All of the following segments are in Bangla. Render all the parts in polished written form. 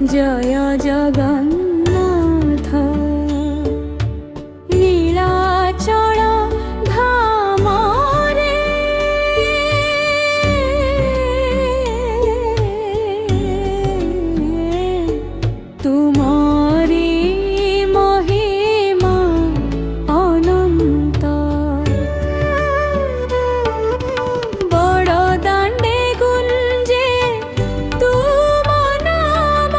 জয় জগন্নাথ নীলাচল ধামরে তুমরি মহিমা অনন্ত বড় দাণ্ডে গুঞ্জে তুম নাম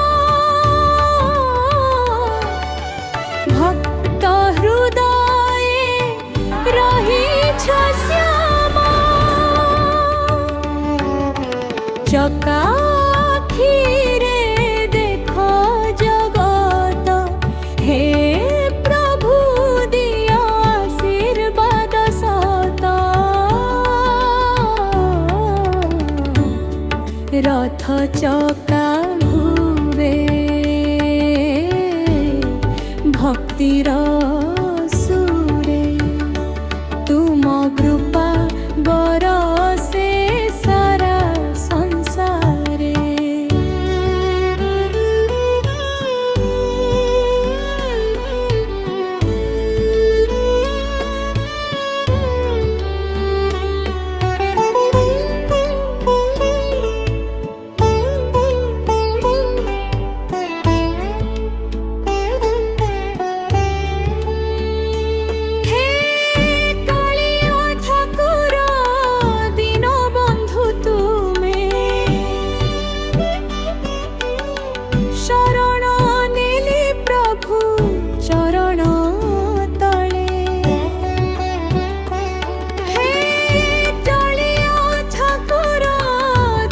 ভক্ত হৃদয়ে রহিছ শ্যামা চকাখিরে দেখো জগত হে প্রভু দিও আশীর্বাদ সত রথ চকা ঘুরে ভক্তির সুরে তুম কৃপা বরসে সারা সংসারে হে কালিয়া ঠাকুর দীনবন্ধু তুমে শরণ নেলি প্রভু চরণ তলে হে কালিয়া ঠাকুর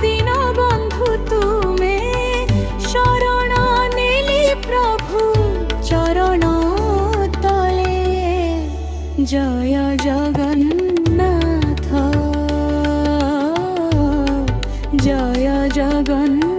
দীনবন্ধু তুমে শরণ নেলি প্রভু চরণ তলে জয় জগন্নাথ জয় জগন্নাথ